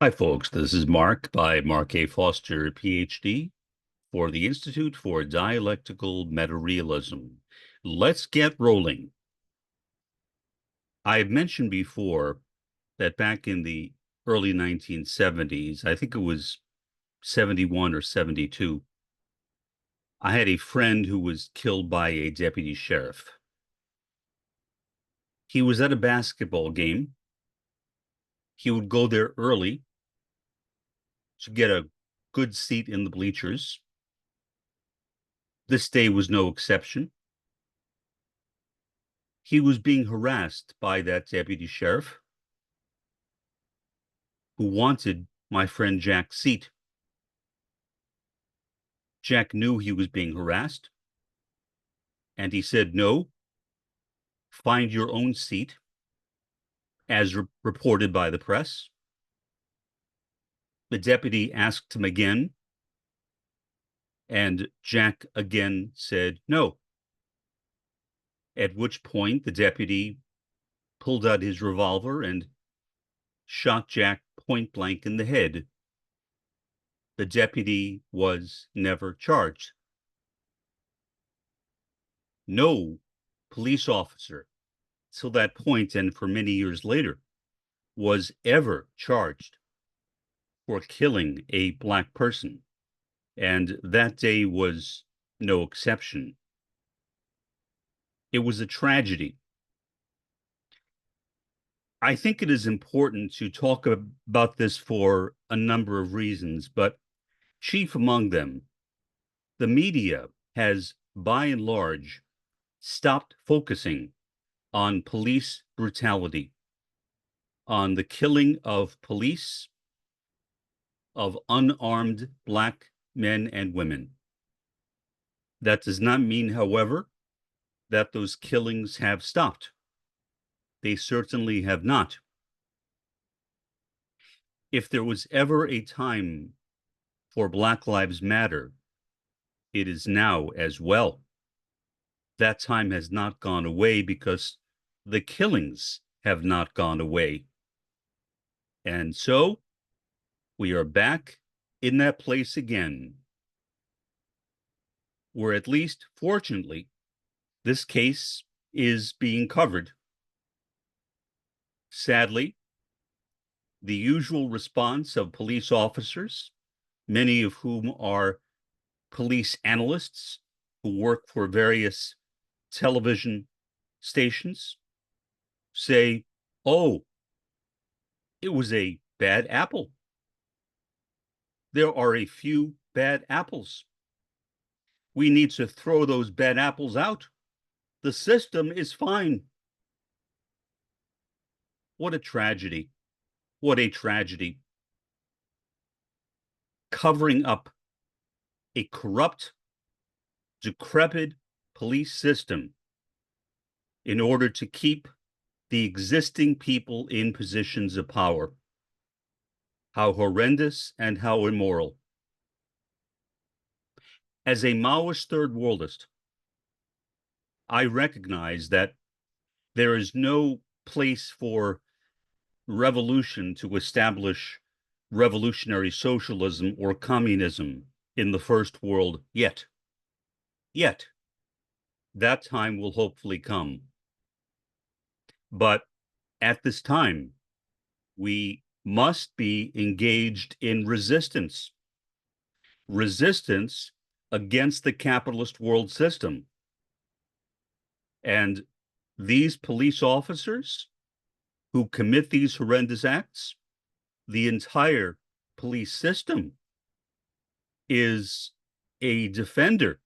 Hi, folks. This is Mark by Mark A. Foster, Ph.D. for the Institute for Dialectical Metarealism. Let's get rolling. I have mentioned before that back in the early 1970s, I think it was 71 or 72, I had a friend who was killed by a deputy sheriff. He was at a basketball game. He would go there early to get a good seat in the bleachers. This day was no exception. He was being harassed by that deputy sheriff who wanted my friend Jack's seat. Jack knew he was being harassed, and he said, "No, find your own seat," as reported by the press. The deputy asked him again, and Jack again said, "No." At which point the deputy pulled out his revolver and shot Jack point blank in the head. The deputy was never charged. No police officer till that point, and for many years later, was ever charged for killing a black person. And that day was no exception. It was a tragedy. I think it is important to talk about this for a number of reasons, but chief among them, the media has by and large stopped focusing on police brutality, on the killing of police, of unarmed black men and women. That does not mean, however, that those killings have stopped. They certainly have not. If there was ever a time for Black Lives Matter, it is now as well. That time has not gone away because the killings have not gone away. And so we are back in that place again, where at least, fortunately, this case is being covered. Sadly, the usual response of police officers, many of whom are police analysts who work for various television stations, say, "Oh, it was a bad apple. There are a few bad apples. We need to throw those bad apples out. The system is fine." What a tragedy. What a tragedy. Covering up a corrupt, decrepit police system in order to keep the existing people in positions of power. How horrendous and how immoral. As a Maoist third worldist, I recognize that there is no place for revolution to establish revolutionary socialism or communism in the first world yet. Yet. That time will hopefully come. But at this time, we must be engaged in resistance. Resistance against the capitalist world system. And these police officers who commit these horrendous acts, the entire police system is a defender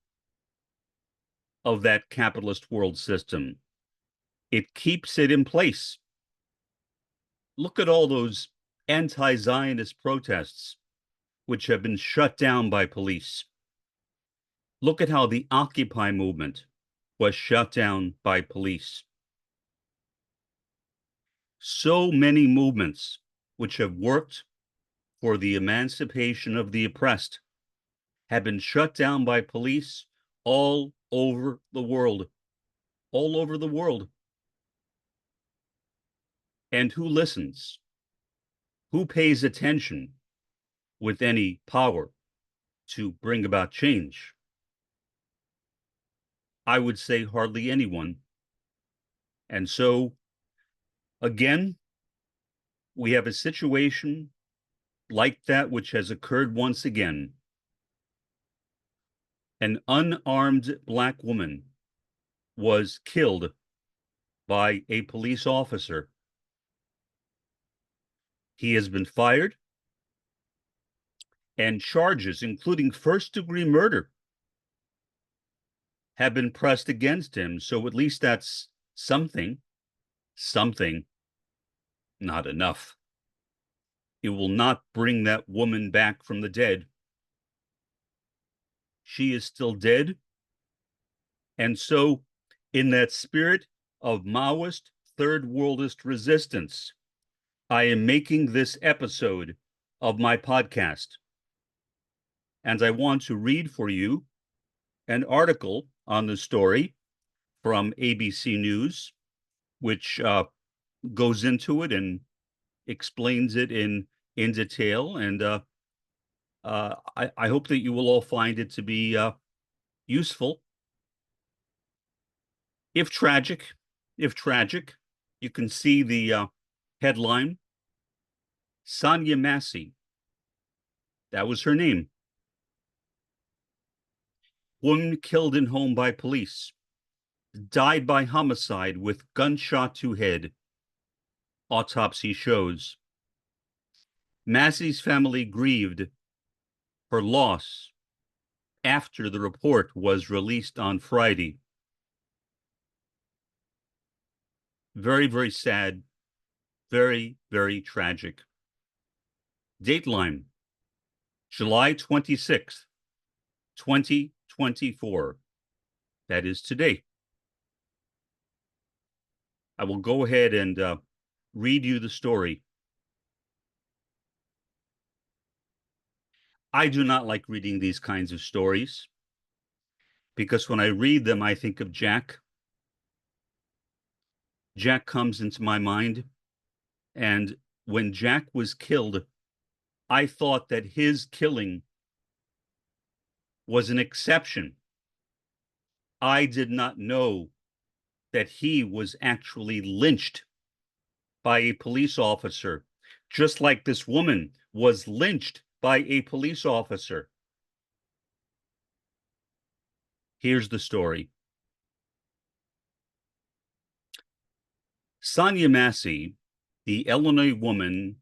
of that capitalist world system. It keeps it in place. Look at all those anti-Zionist protests, which have been shut down by police. Look at how the Occupy movement was shut down by police. So many movements which have worked for the emancipation of the oppressed have been shut down by police all over the world. All over the world. And who listens? Who pays attention with any power to bring about change? I would say hardly anyone. And so, again, we have a situation like that which has occurred once again. An unarmed Black woman was killed by a police officer. He has been fired, and charges, including first-degree murder, have been pressed against him. So at least that's something, not enough. It will not bring that woman back from the dead. She is still dead. And so, in that spirit of Maoist third worldist resistance, I am making this episode of my podcast. And I want to read for you an article on the story from ABC News, which goes into it and explains it in detail. And I hope that you will all find it to be useful. If tragic, you can see the headline. Sonia Massey, that was her name. Woman killed in home by police, died by homicide with gunshot to head. Autopsy shows. Massey's family grieved her loss after the report was released on Friday. Very, very sad. Very, very tragic. Dateline, July 26th, 2024. That is today. I will go ahead and read you the story. I do not like reading these kinds of stories because when I read them, I think of Jack. Jack comes into my mind. And when Jack was killed, I thought that his killing was an exception. I did not know that he was actually lynched by a police officer, just like this woman was lynched by a police officer. Here's the story. Sonia Massey, the Illinois woman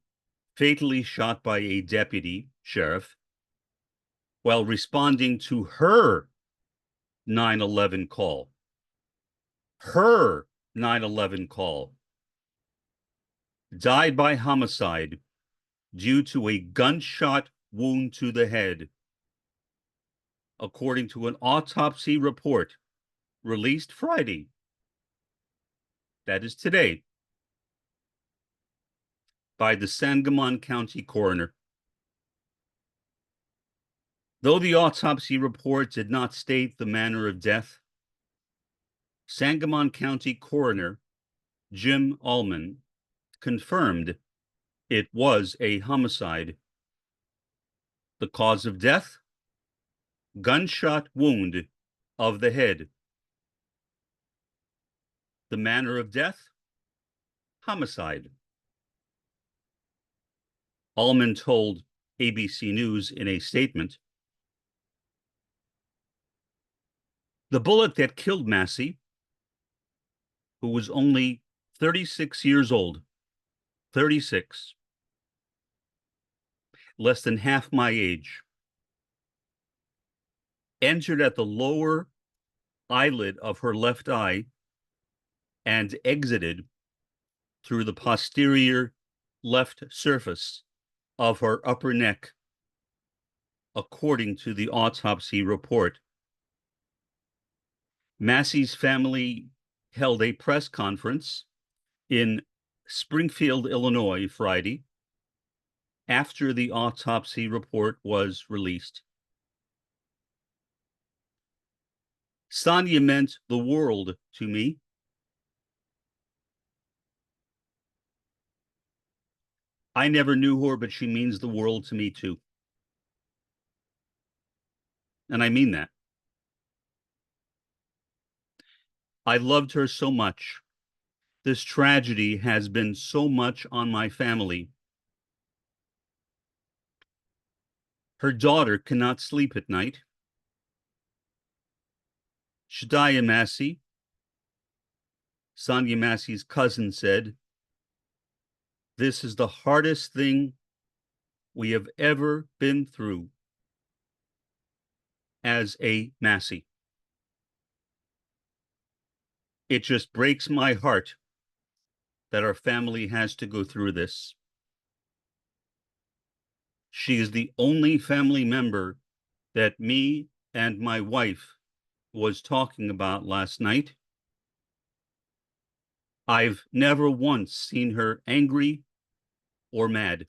fatally shot by a deputy sheriff while responding to her 9/11 call. Her 9/11 call. Died by homicide due to a gunshot wound to the head, according to an autopsy report released Friday. That is today, by the Sangamon County coroner. Though the autopsy report did not state the manner of death, Sangamon County coroner Jim Allman confirmed it was a homicide. The cause of death? Gunshot wound of the head. The manner of death? Homicide. Allman told ABC News in a statement, the bullet that killed Massey, who was only 36 years old, 36, less than half my age, entered at the lower eyelid of her left eye and exited through the posterior left surface of her upper neck, according to the autopsy report. Massey's family held a press conference in Springfield, Illinois, Friday, after the autopsy report was released. Sonia meant the world to me. I never knew her, but she means the world to me too. And I mean that. I loved her so much. This tragedy has been so much on my family. Her daughter cannot sleep at night. Shadaya Massey, Sonia Massey's cousin, said, "This is the hardest thing we have ever been through as a Massey. It just breaks my heart that our family has to go through this. She is the only family member that me and my wife was talking about last night. I've never once seen her angry or mad."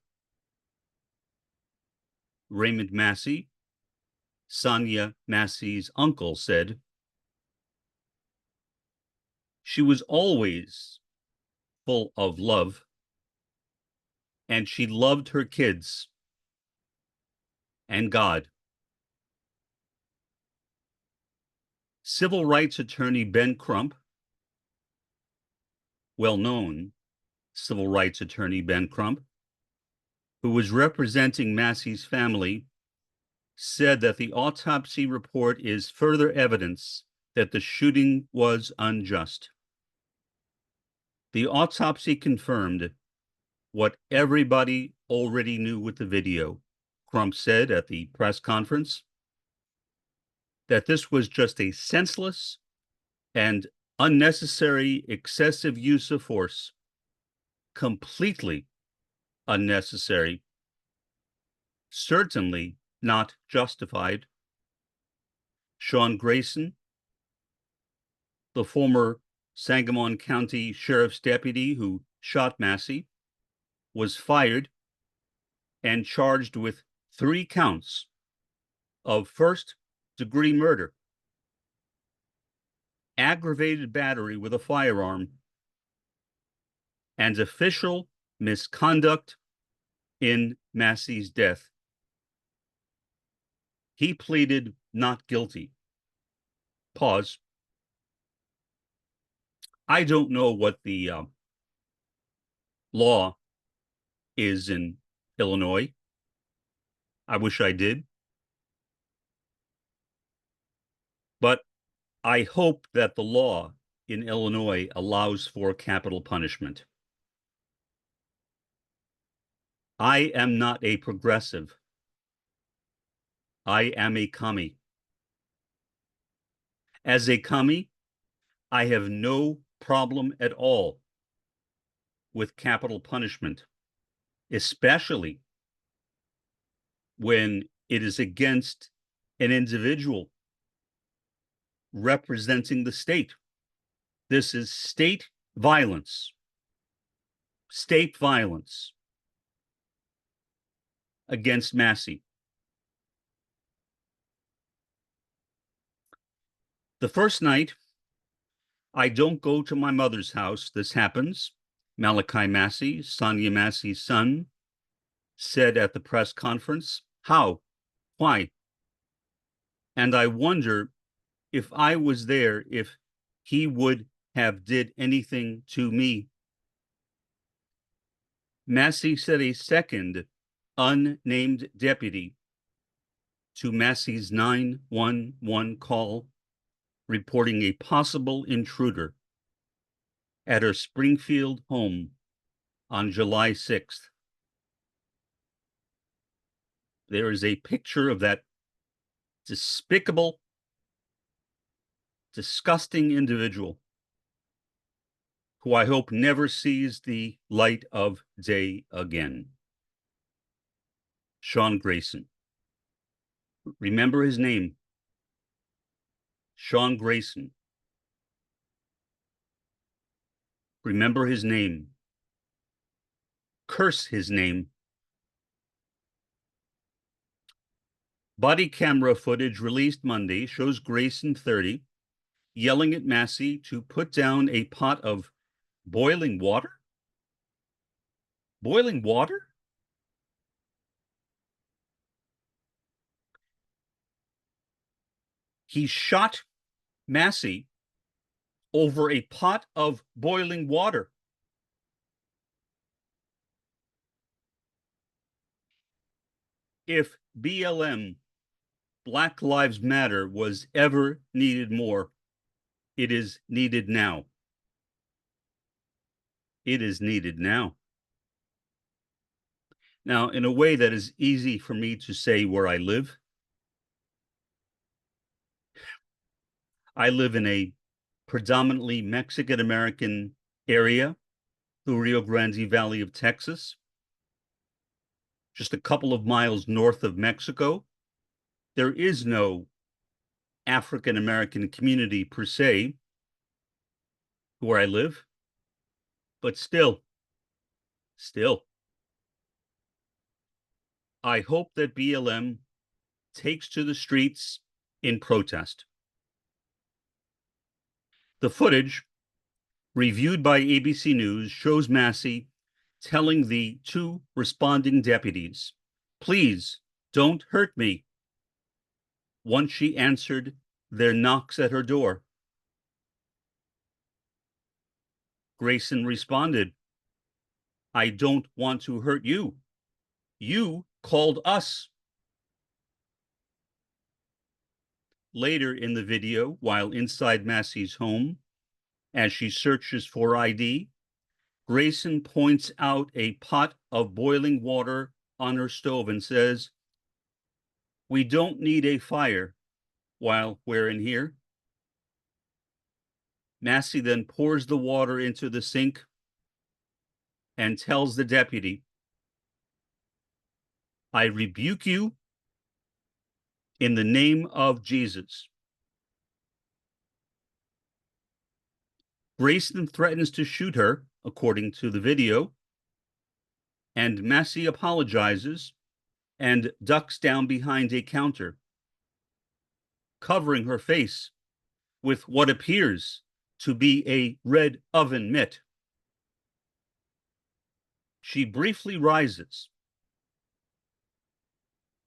Raymond Massey, Sonia Massey's uncle, said, "She was always full of love, and she loved her kids and God." Civil rights attorney Ben Crump, well-known civil rights attorney Ben Crump, who was representing Massey's family, said that the autopsy report is further evidence that the shooting was unjust. The autopsy confirmed what everybody already knew with the video, Crump said at the press conference, that this was just a senseless and unnecessary excessive use of force, completely unnecessary, certainly not justified. Sean Grayson, the former Sangamon County Sheriff's deputy who shot Massey, was fired and charged with 3 counts of first-degree murder, aggravated battery with a firearm, and official misconduct in Massey's death. He pleaded not guilty. Pause. I don't know what the law is in Illinois. I wish I did. But I hope that the law in Illinois allows for capital punishment. I am not a progressive. I am a commie. As a commie, I have no problem at all with capital punishment, especially when it is against an individual representing the state. This is state violence. State violence against Massey. The first night, I don't go to my mother's house. This happens. Malachi Massey, Sonia Massey's son, said at the press conference. How? Why? And I wonder if I was there, if he would have did anything to me. Massey said a second unnamed deputy to Massey's 911 call reporting a possible intruder at her Springfield home on July 6th. There is a picture of that despicable, disgusting individual who I hope never sees the light of day again. Sean Grayson. Remember his name. Sean Grayson. Remember his name. Curse his name. Body camera footage released Monday shows Grayson, 30, yelling at Massey to put down a pot of boiling water? Boiling water? He shot Massey over a pot of boiling water. If BLM, Black Lives Matter, was ever needed more, it is needed now. It is needed now. Now, in a way that is easy for me to say where I live in a predominantly Mexican-American area, the Rio Grande Valley of Texas, just a couple of miles north of Mexico. There is no African-American community per se where I live, but still, I hope that BLM takes to the streets in protest. The footage, reviewed by ABC News, shows Massey telling the two responding deputies, "Please don't hurt me," once she answered their knocks at her door. Grayson responded, "I don't want to hurt you. You called us." Later in the video, while inside Massey's home, as she searches for ID, Grayson points out a pot of boiling water on her stove and says, "We don't need a fire while we're in here." Massey then pours the water into the sink and tells the deputy, "I rebuke you in the name of Jesus." Grayson threatens to shoot her, according to the video, and Massey apologizes and ducks down behind a counter, covering her face with what appears to be a red oven mitt. She briefly rises,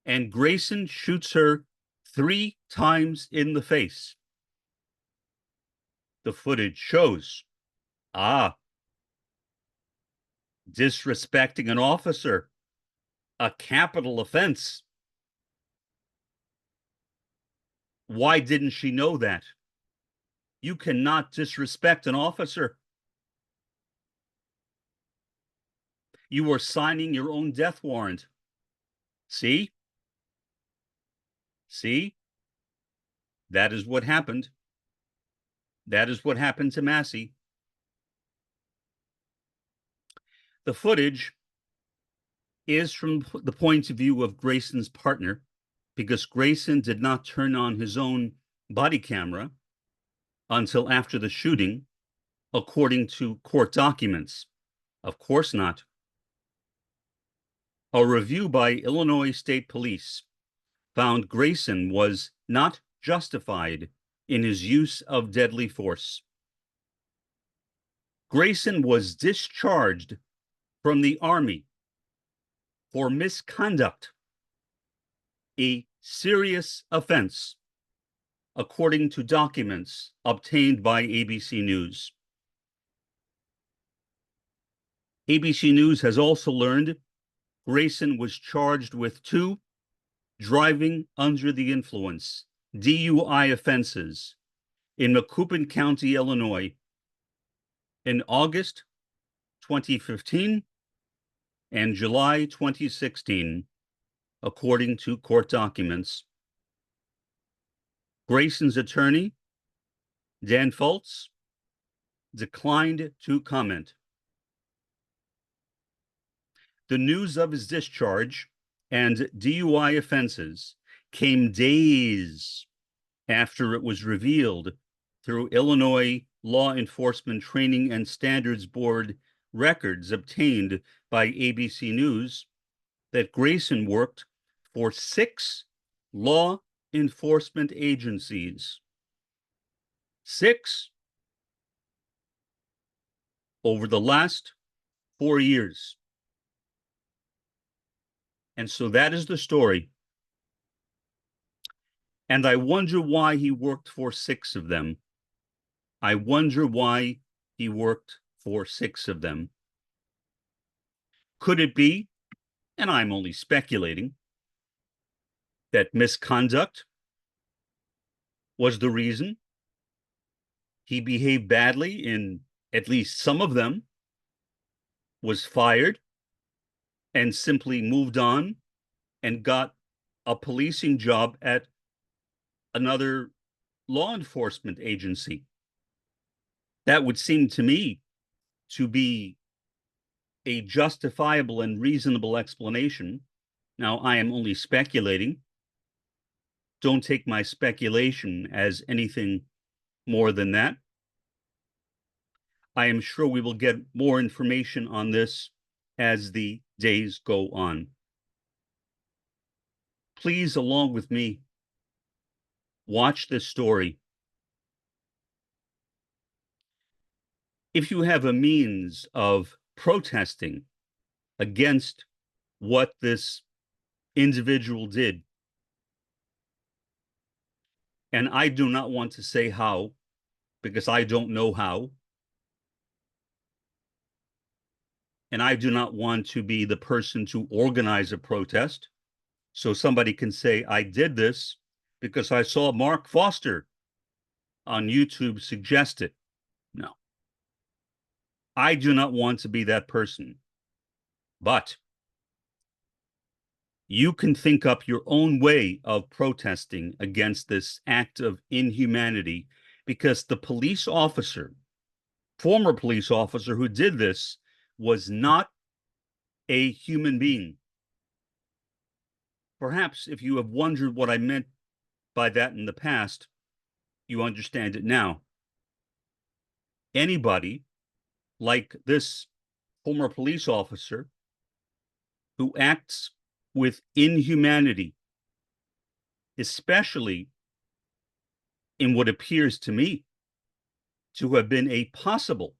and Grayson shoots her 3 times in the face. The footage shows, disrespecting an officer, a capital offense. Why didn't she know that? You cannot disrespect an officer. You are signing your own death warrant. See? That is what happened. That is what happened to Massey. The footage is from the point of view of Grayson's partner, because Grayson did not turn on his own body camera until after the shooting, according to court documents. Of course not. A review by Illinois State Police found Grayson was not justified in his use of deadly force. Grayson was discharged from the Army for misconduct, a serious offense, according to documents obtained by ABC News. ABC News has also learned Grayson was charged with 2 driving under the influence, DUI offenses in Macoupin County, Illinois, in August 2015 and July 2016, according to court documents. Grayson's attorney, Dan Fultz, declined to comment. The news of his discharge and DUI offenses came days after it was revealed through Illinois Law Enforcement Training and Standards Board records obtained by ABC News that Grayson worked for 6 law enforcement agencies. 6 over the last 4 years. And so that is the story. And I wonder why he worked for 6 of them. I wonder why he worked for 6 of them. Could it be, and I'm only speculating, that misconduct was the reason? He behaved badly in at least some of them, was fired, and simply moved on and got a policing job at another law enforcement agency. That would seem to me to be a justifiable and reasonable explanation. Now, I am only speculating. Don't take my speculation as anything more than that. I am sure we will get more information on this as the days go on. Please, along with me, watch this story. If you have a means of protesting against what this individual did, and I do not want to say how, because I don't know how, and I do not want to be the person to organize a protest, so somebody can say, I did this because I saw Mark Foster on YouTube suggest it. No. I do not want to be that person. But you can think up your own way of protesting against this act of inhumanity, because the police officer, former police officer who did this, was not a human being. Perhaps if you have wondered what I meant by that in the past, you understand it now. Anybody like this former police officer who acts with inhumanity, especially in what appears to me to have been a possible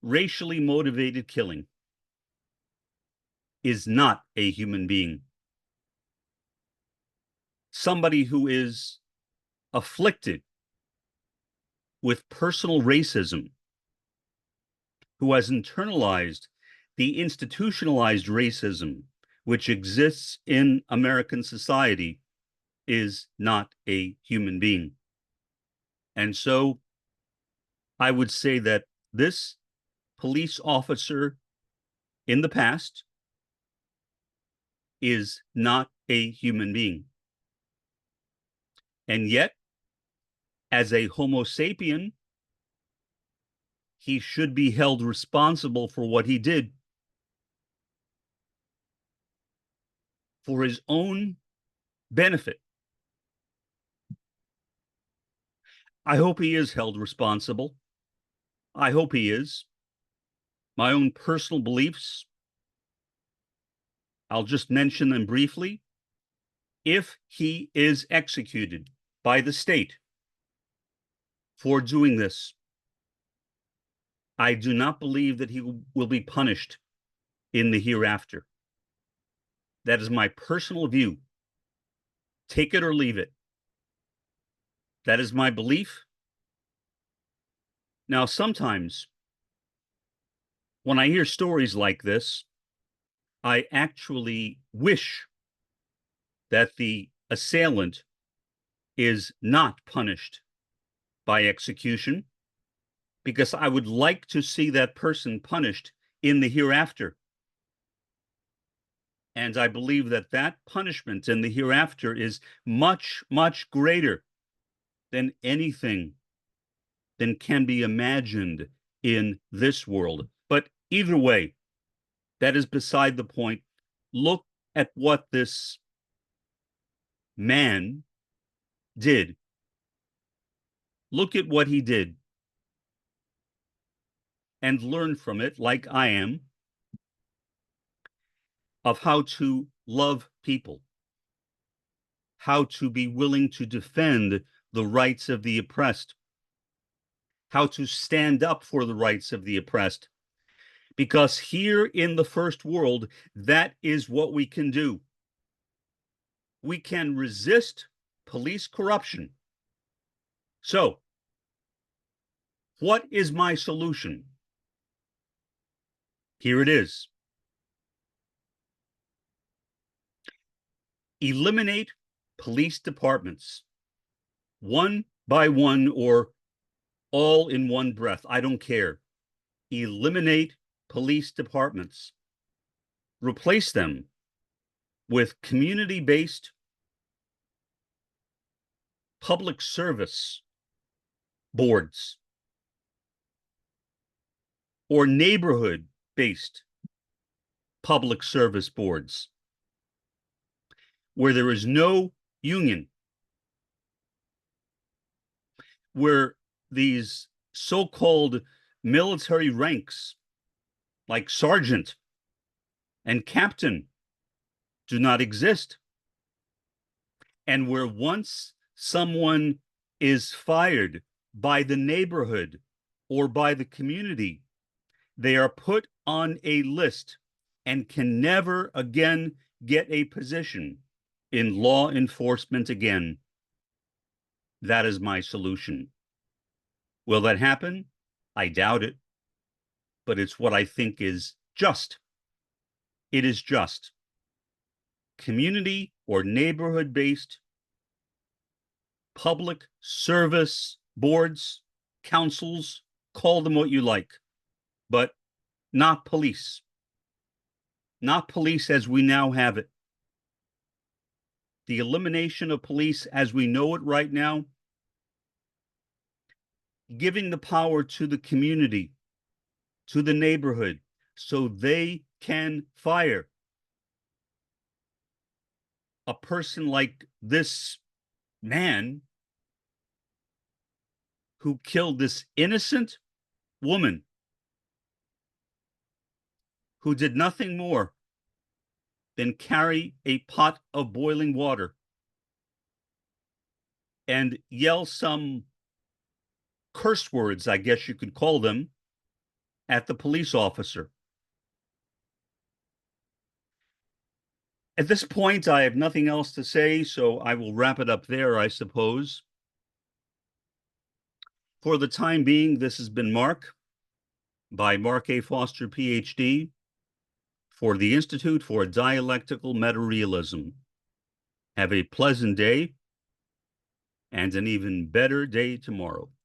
racially motivated killing, is not a human being. Somebody who is afflicted with personal racism, who has internalized the institutionalized racism which exists in American society, is not a human being. And so I would say that this police officer in the past is not a human being. And yet, as a Homo sapien, he should be held responsible for what he did, for his own benefit. I hope he is held responsible. I hope he is. My own personal beliefs, I'll just mention them briefly. If he is executed by the state for doing this, I do not believe that he will be punished in the hereafter. That is my personal view. Take it or leave it. That is my belief. Now, sometimes when I hear stories like this, I actually wish that the assailant is not punished by execution, because I would like to see that person punished in the hereafter. And I believe that that punishment in the hereafter is much, much greater than anything that can be imagined in this world. But either way, that is beside the point. Look at what this man did. Look at what he did and learn from it, like I am, of how to love people, how to be willing to defend the rights of the oppressed, how to stand up for the rights of the oppressed. Because here in the first world, that is what we can do. we can resist police corruption. So, what is my solution? Here it is. Eliminate police departments, one by one or all in one breath. I don't care. Eliminate police departments. Replace them with community-based public service boards or neighborhood-based public service boards where there is no union, where these so-called military ranks like sergeant and captain do not exist, and where once someone is fired by the neighborhood or by the community, they are put on a list and can never again get a position in law enforcement again. That is my solution. Will that happen? I doubt it, but it's what I think is just. It is just. Community or neighborhood-based public service boards, councils, call them what you like, but not police. Not police as we now have it. The elimination of police as we know it right now, giving the power to the community, to the neighborhood, so they can fire a person like this man who killed this innocent woman who did nothing more than carry a pot of boiling water and yell some curse words, I guess you could call them, at the police officer. At this point, I have nothing else to say, so I will wrap it up there, I suppose. For the time being, this has been Mark by Mark A. Foster, Ph.D., for the Institute for Dialectical Meta-Realism. Have a pleasant day and an even better day tomorrow.